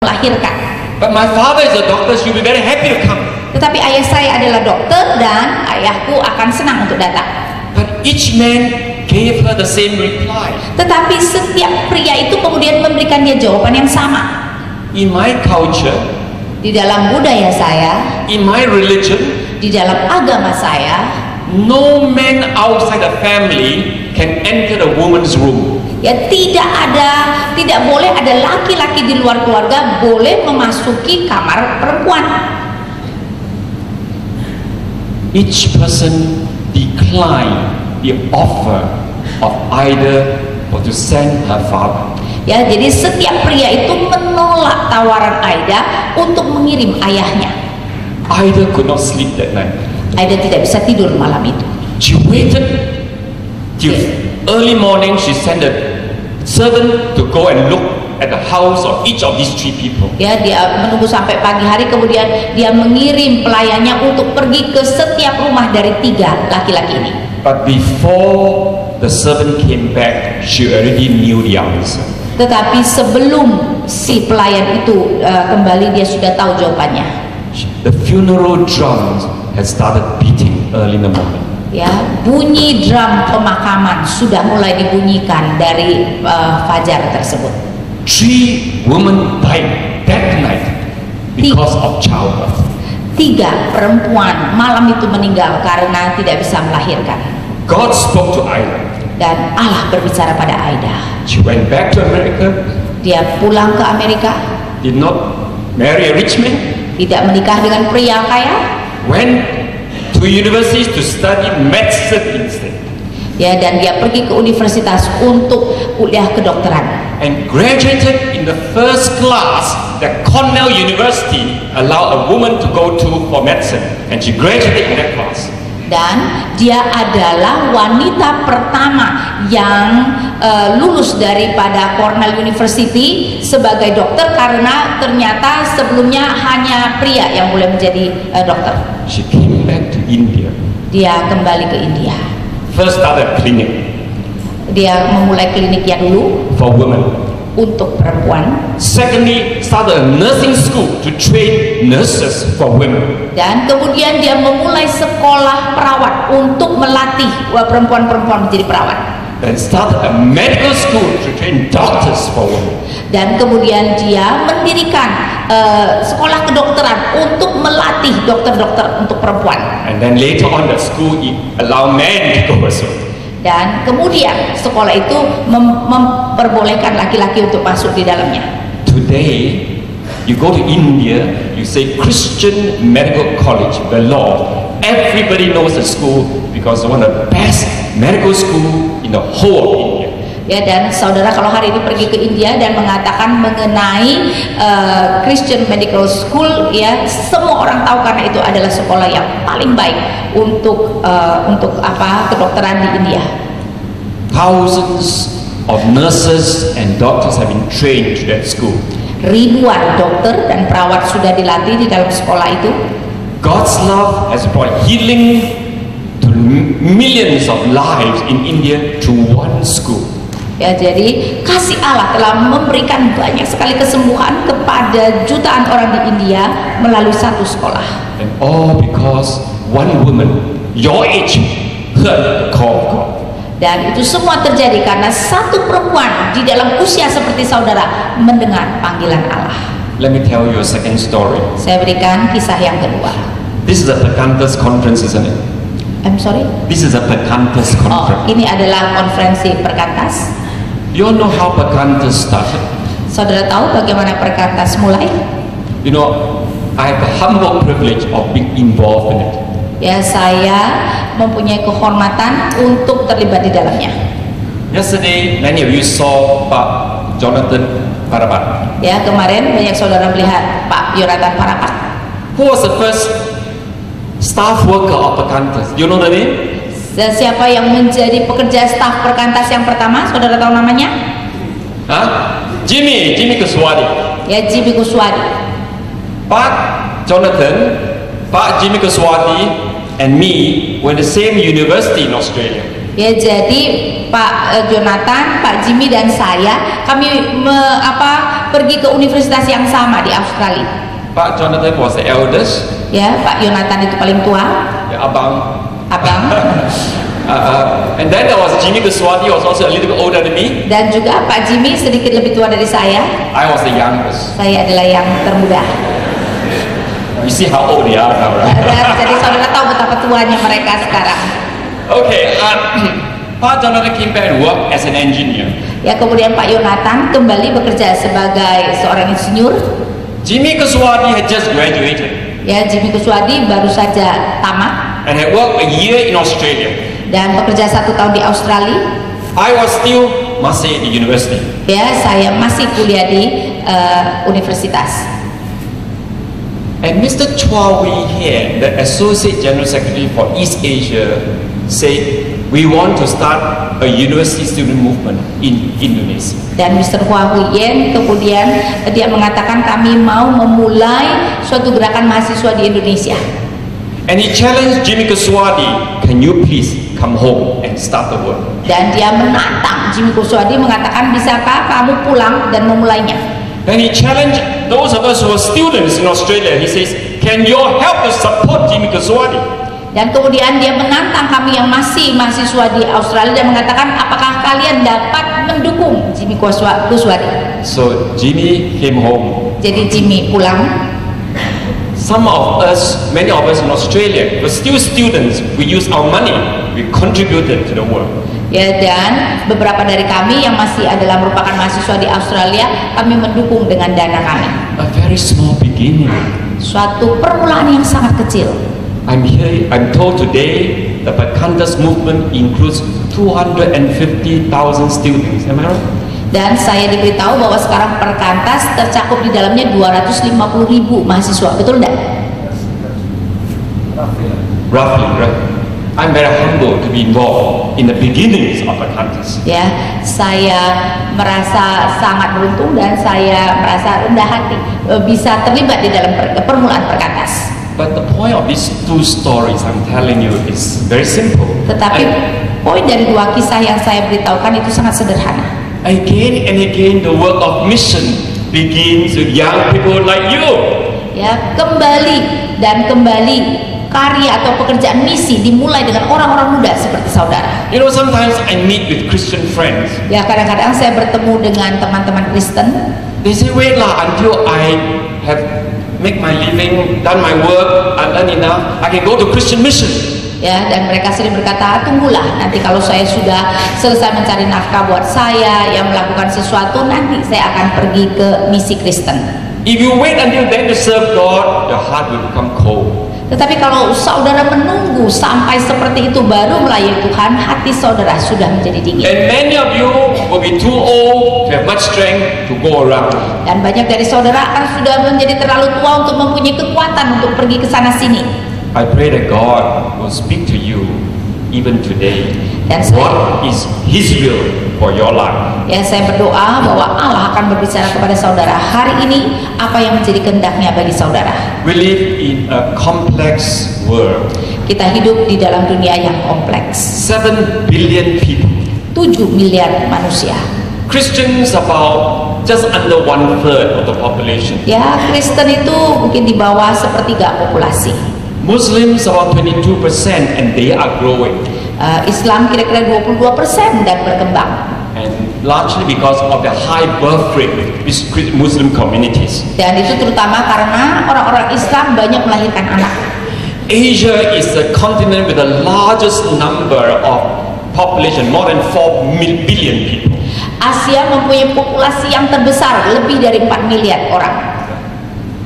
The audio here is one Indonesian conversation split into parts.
melahirkan. But my father is a doctor, she'll be very happy to come. Tetapi ayah saya adalah dokter dan ayahku akan senang untuk datang. But each man gave her the same reply. Tetapi setiap pria itu kemudian memberikan dia jawaban yang sama. In my culture, Di dalam budaya saya, in my religion, di dalam agama saya, no man outside the family can enter the woman's room. ya tidak boleh ada laki-laki di luar keluarga boleh memasuki kamar perempuan. Each person declined the offer of either or to send her father. Ya, jadi setiap pria itu menolak tawaran Aida untuk mengirim ayahnya. Aida could not sleep that night. Aida tidak bisa tidur malam itu. She waited till early morning. She sent a servant to go and look at the house of each of these three people. Ya, dia menunggu sampai pagi hari, kemudian dia mengirim pelayannya untuk pergi ke setiap rumah dari 3 laki-laki ini. But before the servant came back, she already knew the answer. Tetapi sebelum si pelayan itu kembali, dia sudah tahu jawabannya. The funeral drums had started beating early in the morning. Ya, bunyi drum pemakaman sudah mulai dibunyikan dari fajar tersebut. 3 women died that night because of childbirth. 3 perempuan malam itu meninggal karena tidak bisa melahirkan. God spoke to Aida. Dan Allah berbicara pada Aida. She went back to America, Dia pulang ke Amerika, did not marry a rich man, tidak menikah dengan pria kaya, went to universities to study medicine instead, ya, dan dia pergi ke universitas untuk kuliah kedokteran. and graduated in the first class that Cornell University allowed a woman to go to for medicine, and she graduated in that class. Dan dia adalah wanita pertama yang lulus daripada Cornell University sebagai dokter, karena ternyata sebelumnya hanya pria yang boleh menjadi dokter. She came back to India. Dia kembali ke India. First started a clinic Dia memulai kliniknya dulu for women. untuk perempuan, Secondly, started a nursing school to train nurses for women. dan kemudian dia memulai sekolah perawat untuk melatih perempuan-perempuan menjadi perawat. Then started a medical school to train doctors for women. Dan kemudian dia mendirikan sekolah kedokteran untuk melatih dokter-dokter untuk perempuan. And then later on the school allow men to go as well. Dan kemudian sekolah itu memperbolehkan laki-laki untuk masuk di dalamnya. Today, you go to India, you say Christian Medical College, Vellore. Everybody knows the school because it's one of the best medical school in the whole of India. Ya, dan saudara kalau hari ini pergi ke India dan mengatakan mengenai Christian Medical School, ya, semua orang tahu karena itu adalah sekolah yang paling baik untuk kedokteran di India. Thousands of nurses and doctors have been trained to that school. Ribuan dokter dan perawat sudah dilatih di dalam sekolah itu. God's love has brought healing to millions of lives in India through one school. Ya, jadi kasih Allah telah memberikan banyak sekali kesembuhan kepada jutaan orang di India melalui satu sekolah. And all because one woman, your age, heard the call of God. Dan itu semua terjadi karena satu perempuan di dalam usia seperti saudara mendengar panggilan Allah. Let me tell you a second story. Saya berikan kisah yang kedua. This is a Perkantas conference, isn't it? I'm sorry? This is a Perkantas Oh, conference. ini adalah konferensi Perkantas. Do you all know how Perkantas started? Saudara tahu bagaimana Perkantas mulai? You know, I have the humble privilege of being involved in it. Ya, saya mempunyai kehormatan untuk terlibat di dalamnya. Yesterday, many of you saw Pak Jonathan Parapat. Ya, kemarin banyak saudara melihat Pak Yonatan Parapat. Who was the first staff worker of Perkantas? Do you know the name? Dan siapa yang menjadi pekerja staf Perkantas yang pertama? Saudara tahu namanya? Huh? Jimmy Kuswadi. Ya, Jimmy Kuswadi. Pak Jonathan, Pak Jimmy Kuswadi, and me were in the same university in Australia. Ya, jadi Pak Jonathan, Pak Jimmy dan saya, kami pergi ke universitas yang sama di Australia. Pak Jonathan was the eldest. Ya, Pak Jonathan itu paling tua. Ya, abang. And then there was Jimmy Kuswati, was also a little bit older than me. Dan juga Pak Jimmy sedikit lebih tua dari saya. I was the youngest. Saya adalah yang termuda. You see how old they are now, right? Jadi saudara tahu betapa tuanya mereka sekarang. Okay, Pak Jonathan came back and worked as an engineer. Ya, kemudian Pak Jonathan kembali bekerja sebagai seorang insinyur. Jimmy Kuswati had just graduated. Ya, Jimmy Kuswati baru saja tamat. And had worked a year in Australia. Dan bekerja 1 tahun di Australia. I was still masih di university. Ya, saya masih kuliah di universitas. And Mr. Chua Wee Hian, the Associate General Secretary for East Asia, said we want to start a university student movement in Indonesia. Dan Mr. Hua Huyen kemudian dia mengatakan kami mau memulai suatu gerakan mahasiswa di Indonesia. And he challenged Jimmy Kuswati, can you please come home and start the work? Dan dia menantang Jimmy Kuswati, mengatakan bisakah kamu pulang dan memulainya? Then he challenged those of us who were students in Australia. He says, can you help us support Jimmy Kuswati? Dan kemudian dia menantang kami yang masih mahasiswa di Australia dan mengatakan, apakah kalian dapat mendukung Jimmy Kuswati? So Jimmy came home. Jadi Jimmy pulang. Some of us, many of us in Australia, were still students. We used our money. We contributed to the work. Ya, dan beberapa dari kami yang masih adalah merupakan mahasiswa di Australia, kami mendukung dengan dana kami. A very small beginning. Suatu permulaan yang sangat kecil. I'm told today the Perkantas movement includes 250,000 students. Am I right? Dan saya diberitahu bahwa sekarang Perkantas tercakup di dalamnya 250.000 mahasiswa, betul tidak? Roughly, right? I'm very humble to be involved in the beginnings of Perkantas. Ya, saya merasa sangat beruntung dan saya merasa rendah hati bisa terlibat di dalam permulaan Perkantas. But the point of these two stories I'm telling you is very simple. Tetapi poin dari dua kisah yang saya beritahukan itu sangat sederhana. Again and again, the work of mission begins with young people like you. Ya, kembali dan kembali karya atau pekerjaan misi dimulai dengan orang-orang muda seperti saudara. You know, sometimes I meet with Christian friends. Ya, kadang-kadang saya bertemu dengan teman-teman Kristen. They say, wait lah until I have make my living, done my work, I earn enough, I can go to Christian mission. Ya, dan mereka sering berkata, tunggulah nanti kalau saya sudah selesai mencari nafkah buat saya, yang melakukan sesuatu, nanti saya akan pergi ke misi Kristen. If you wait until then to serve God, your heart will become cold. Tetapi kalau saudara menunggu sampai seperti itu baru melayani Tuhan, hati saudara sudah menjadi dingin. And many of you will be too old to have much strength to go around. Dan banyak dari saudara akan sudah menjadi terlalu tua untuk mempunyai kekuatan untuk pergi ke sana sini. I pray that God will speak to you even today. Dan What is His will for your life? Ya, saya berdoa bahwa Allah akan berbicara kepada saudara hari ini apa yang menjadi kehendaknya bagi saudara. We live in a complex world. Kita hidup di dalam dunia yang kompleks. 7 billion people. 7 miliar manusia. Christians about just under 1/3 of the population. Ya, Kristen itu mungkin di bawah sepertiga populasi. Muslims about 22% and they are growing. Islam kira-kira 22% dan berkembang. And largely because of the high birth rate with Muslim communities. Dan itu terutama karena orang-orang Islam banyak melahirkan anak. Asia is the continent with the largest number of population, more than 4 billion people. Asia mempunyai populasi yang terbesar, lebih dari 4 miliar orang.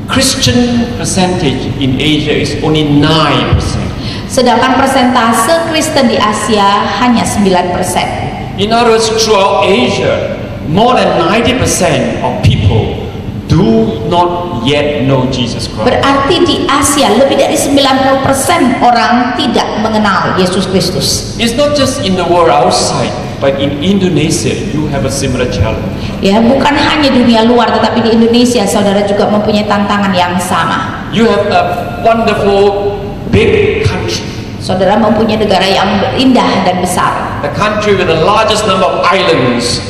Christian percentage in Asia is only 9%. Sedangkan persentase Kristen di Asia hanya 9%. In other words, throughout Asia, more than 90% of people do not yet know Jesus Christ. Berarti di Asia lebih dari 90% orang tidak mengenal Yesus Kristus. It's not just in the world outside, but in Indonesia you have a similar challenge. Ya, bukan hanya dunia luar, tetapi di Indonesia saudara juga mempunyai tantangan yang sama. You have a wonderful big country, Saudara mempunyai negara yang indah dan besar. The country with the largest number of islands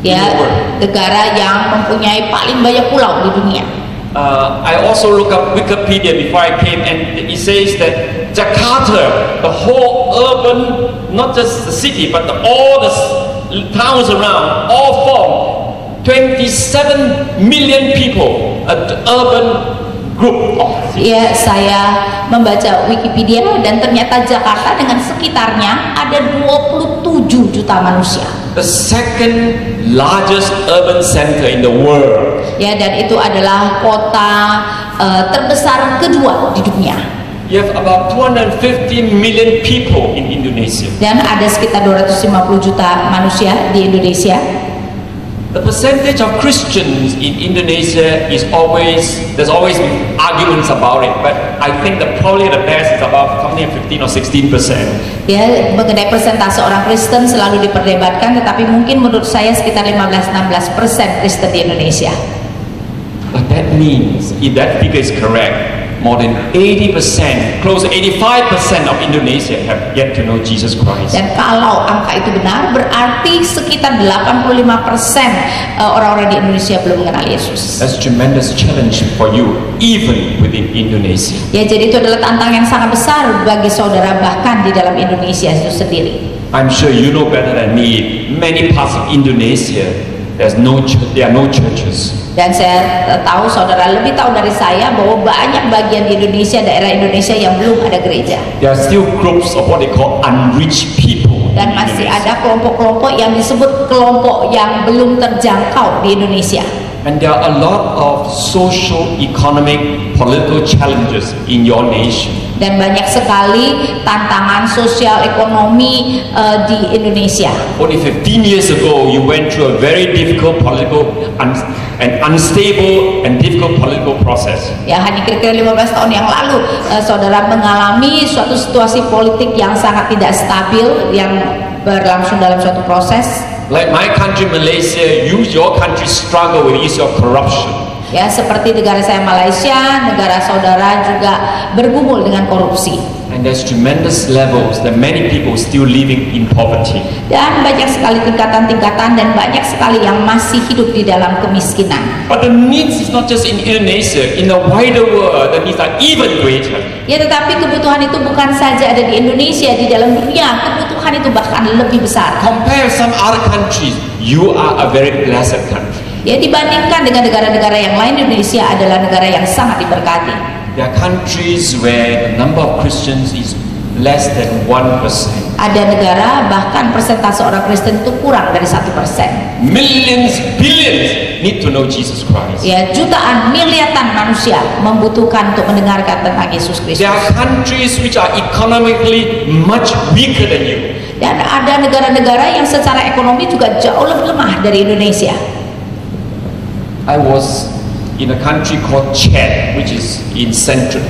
in Ya, the world. negara yang mempunyai paling banyak pulau di dunia. I also look up Wikipedia before I came, and it says that Jakarta, the whole urban, not just the city, but all the towns around, all form 27 million people, an urban group of cities. Ya, saya membaca Wikipedia dan ternyata Jakarta dengan sekitarnya ada 27 juta manusia. The second largest urban center in the world. Ya, dan itu adalah kota terbesar kedua di dunia. You have about 250 million people in Indonesia. Dan ada sekitar 250 juta manusia di Indonesia. The percentage of Christians in Indonesia is there's always arguments about it, but I think that probably the best is about something like 15 or 16%. Ya, mengenai persentase orang Kristen selalu diperdebatkan, tetapi mungkin menurut saya sekitar 15-16% Kristen di Indonesia. But that means, if that figure is correct, more than 80%, close to 85% of Indonesia have yet to know Jesus Christ. Dan kalau angka itu benar, berarti sekitar 85% orang-orang di Indonesia belum mengenal Yesus. That's a tremendous challenge for you, even within Indonesia. Ya, jadi itu adalah tantangan yang sangat besar bagi saudara bahkan di dalam Indonesia itu sendiri. I'm sure you know better than me. Many parts of Indonesia, there are no churches. Dan saya tahu saudara lebih tahu dari saya bahwa banyak bagian di Indonesia, daerah Indonesia yang belum ada gereja. There are still groups of what they call unreached people. Dan in masih Indonesia. ada kelompok-kelompok yang disebut kelompok yang belum terjangkau di Indonesia. And there are a lot of social, economic, political challenges in your nation. Dan banyak sekali tantangan sosial ekonomi di Indonesia. Only 15 years ago, you went through a very difficult political and unstable and difficult political process. Ya, hanya kira-kira 15 tahun yang lalu saudara mengalami suatu situasi politik yang sangat tidak stabil yang berlangsung dalam suatu proses. Like my country, Malaysia, your country struggle with the issue of corruption. Ya, seperti negara saya Malaysia, negara saudara juga bergumul dengan korupsi. And there's tremendous levels that many people still living in poverty. Dan banyak sekali tingkatan-tingkatan dan banyak sekali yang masih hidup di dalam kemiskinan. But the needs is not just in Indonesia, in the wider world, the needs are even greater. Ya, tetapi kebutuhan itu bukan saja ada di Indonesia, di dalam dunia kebutuhan itu bahkan lebih besar. Compare some other countries, you are a very blessed country. Ya, dibandingkan dengan negara-negara yang lain, Indonesia adalah negara yang sangat diberkati. There are countries where the number of Christians is less than 1%. Ada negara bahkan persentase orang Kristen itu kurang dari 1%. Millions, billions need to know Jesus Christ. Ya, jutaan, miliaran manusia membutuhkan untuk mendengarkan tentang Yesus Kristus. There are countries which are economically much weaker than you. Dan ada negara-negara yang secara ekonomi juga jauh lebih lemah dari Indonesia. I was in a country called Chad, which is in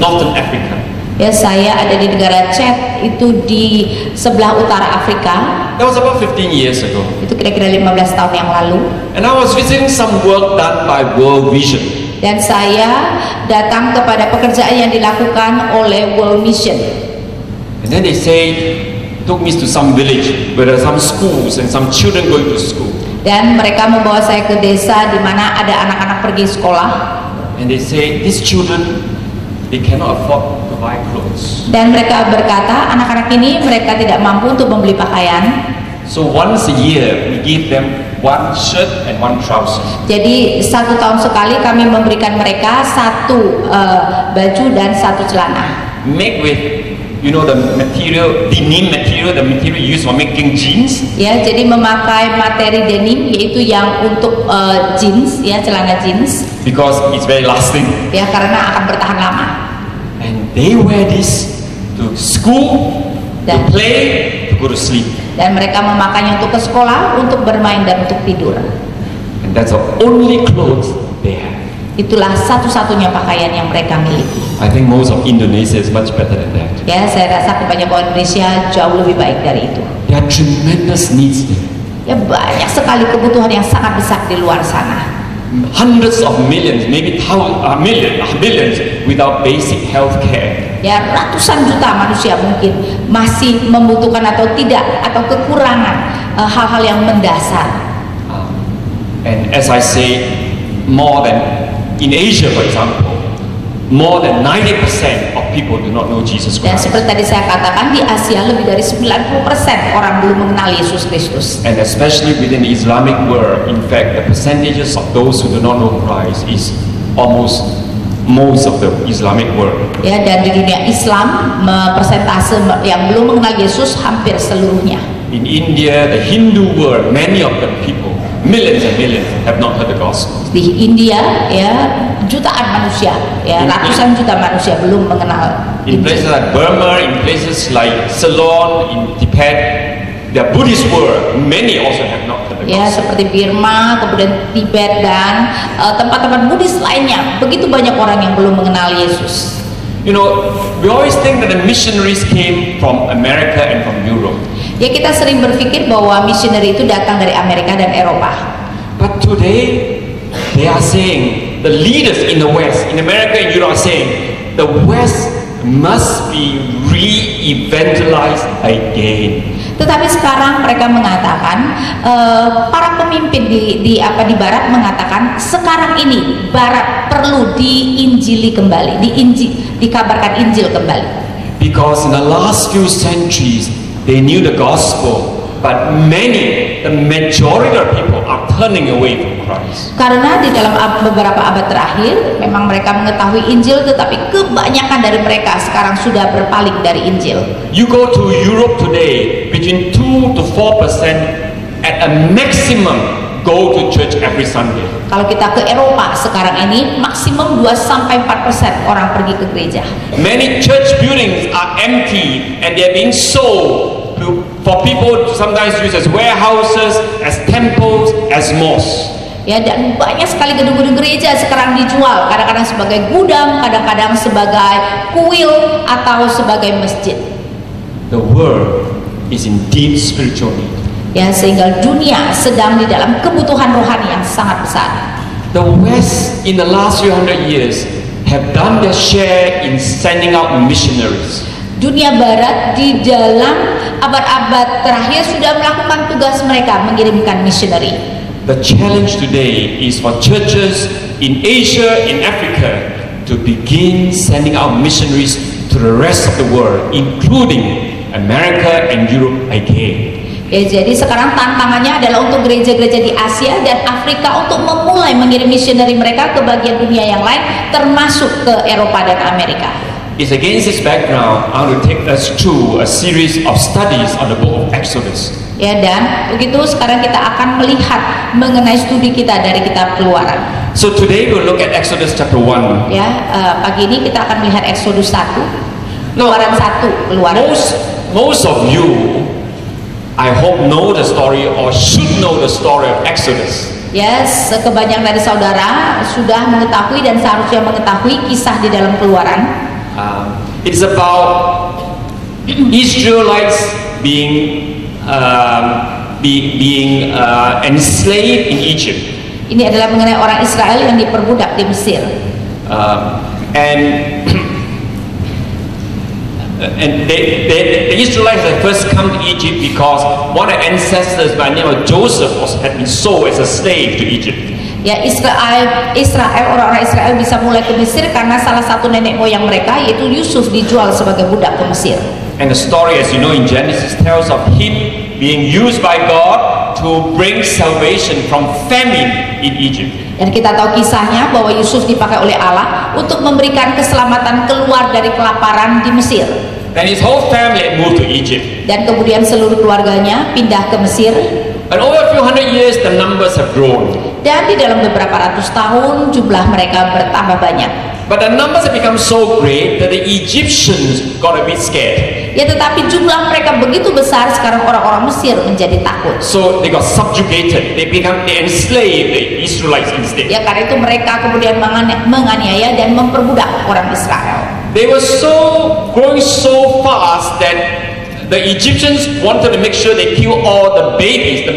Northern Africa. Ya, saya ada di negara Chad, itu di sebelah utara Afrika. That was about 15 years ago. Itu kira-kira 15 tahun yang lalu. And I was visiting some work done by World Vision. Dan saya datang kepada pekerjaan yang dilakukan oleh World Mission. And then they took me to some village where there are some schools and some children going to school. Dan mereka membawa saya ke desa di mana ada anak-anak pergi sekolah. And they say these children, they cannot afford to buy clothes. Dan mereka berkata anak-anak ini mereka tidak mampu untuk membeli pakaian. So once a year we give them one shirt and one trouser. Jadi 1 tahun sekali kami memberikan mereka 1 baju dan 1 celana. Make with the material, denim material, the material used for making jeans. Ya, jadi memakai materi denim, yaitu yang untuk jeans, ya, celana jeans. Because it's very lasting. Ya, karena akan bertahan lama. And they wear this to school, to play, to go to sleep. Dan mereka memakainya untuk ke sekolah, untuk bermain dan untuk tidur. And that's the only clothes they have. Itulah satu-satunya pakaian yang mereka miliki. I think most of Indonesia is much better than that. Ya, saya rasa kebanyakan orang Indonesia jauh lebih baik dari itu. There are tremendous needs there. Ya, banyak sekali kebutuhan yang sangat besar di luar sana. hundreds of millions, maybe millions without basic health care. Ya, ratusan juta manusia mungkin masih membutuhkan atau tidak atau kekurangan hal-hal yang mendasar. And as I say, more than in Asia, for example, more than 90% of people do not know Jesus Dan Christ. seperti tadi saya katakan, di Asia lebih dari 90% orang belum mengenal Yesus Kristus. And especially within the Islamic world, in fact, the percentages of those who do not know Christ is almost most of the Islamic world. Ya, dan di dunia Islam persentase yang belum mengenal Yesus hampir seluruhnya. In India, the Hindu world, many of the people, millions and millions, have not heard the gospel. Di India, ya, jutaan manusia, ya, ratusan juta manusia belum mengenal In places Injil. like Burma, in places like Ceylon, in Tibet, the Buddhist world, many also have not heard the Ya, gospel. seperti Burma, kemudian Tibet dan tempat-tempat Buddhis lainnya, begitu banyak orang yang belum mengenal Yesus. You know, we always think that the missionaries came from America and from Europe. Ya, kita sering berpikir bahwa misioneri itu datang dari Amerika dan Eropa. But today, they are saying, the leaders in the West, in America and Europe are saying, the West must be re-evangelized again. Tetapi sekarang mereka mengatakan, para pemimpin di Barat mengatakan, sekarang ini Barat perlu diinjili kembali, dikabarkan Injil kembali. Because in the last few centuries, they knew the gospel, but the majority of people are turning away from Christ. Karena di dalam beberapa abad terakhir, memang mereka mengetahui Injil, tetapi kebanyakan dari mereka sekarang sudah berpaling dari Injil. You go to Europe today, between 2 to 4% at a maximum go to church every Sunday. Kalau kita ke Eropa sekarang ini, maksimum 2-4% orang pergi ke gereja. Many church buildings are empty and they're being sold for people to sometimes use as warehouses, as temples, as mosques. Ya, dan banyak sekali gedung-gedung gereja sekarang dijual, kadang-kadang sebagai gudang, kadang-kadang sebagai kuil atau sebagai masjid. The world is in deep spiritual need. Ya, sehingga dunia sedang di dalam kebutuhan rohani yang sangat besar. The West in the last few hundred years have done their share in sending out missionaries. Dunia Barat di dalam abad-abad terakhir sudah melakukan tugas mereka mengirimkan missionary. The challenge today is for churches in Asia, in Africa, to begin sending out missionaries to the rest of the world, including America and Europe again. Ya, jadi sekarang tantangannya adalah untuk gereja-gereja di Asia dan Afrika untuk memulai mengirim missionary mereka ke bagian dunia yang lain, termasuk ke Eropa dan Amerika. It's against this background I want to take us through a series of studies on the book of Exodus. Ya, dan begitu sekarang kita akan melihat mengenai studi kita dari kitab Keluaran. So today we'll look at Exodus chapter 1. Ya, pagi ini kita akan melihat Exodus 1. Keluaran 1, Keluaran. Most of you, I hope, know the story or should know the story of Exodus. Yes, kebanyakan dari saudara sudah mengetahui dan seharusnya mengetahui kisah di dalam Keluaran. It's about Israelites being enslaved in Egypt. Ini adalah mengenai orang Israel yang diperbudak di Mesir. And the Israelites had first come to Egypt because one of the ancestors by the name of Joseph had been sold as a slave to Egypt. Ya, orang-orang Israel bisa mulai ke Mesir karena salah satu nenek moyang mereka yaitu Yusuf dijual sebagai budak ke Mesir. And the story, as you know, in Genesis tells of him being used by God to bring salvation from famine in Egypt. Dan kita tahu kisahnya bahwa Yusuf dipakai oleh Allah untuk memberikan keselamatan keluar dari kelaparan di Mesir. And his whole family had moved to Egypt. Dan kemudian seluruh keluarganya pindah ke Mesir. And over a few hundred years, the numbers have grown. Dan di dalam beberapa ratus tahun jumlah mereka bertambah banyak. But the numbers have become so great that the Egyptians got a bit scared. Ya, tetapi jumlah mereka begitu besar, sekarang orang-orang Mesir menjadi takut. So they got subjugated. They enslaved the Israelites instead. Ya, karena itu mereka kemudian menganiaya dan memperbudak orang Israel. They were growing so fast that The Egyptians wanted to make sure they kill all the babies, the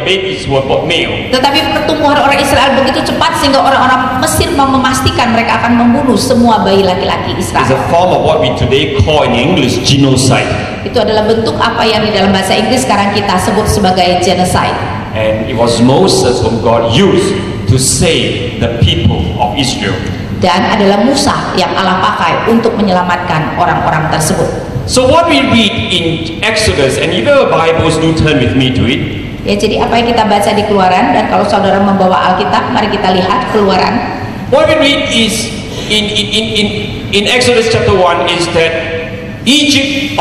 babies who were born male. Tetapi pertumbuhan orang Israel begitu cepat sehingga orang-orang Mesir mau memastikan mereka akan membunuh semua bayi laki-laki It's Israel. a form of what we today call in English genocide. Itu adalah bentuk apa yang di dalam bahasa Inggris sekarang kita sebut sebagai genocide. And it was Moses whom God used to save the people of Israel. Dan adalah Musa yang Allah pakai untuk menyelamatkan orang-orang tersebut. So what we read in Exodus, and if your Bibles do turn with me to it. Ya, jadi apa yang kita baca di Keluaran, dan kalau saudara membawa Alkitab, mari kita lihat Keluaran. What we read is in Exodus chapter 1 is that Egypt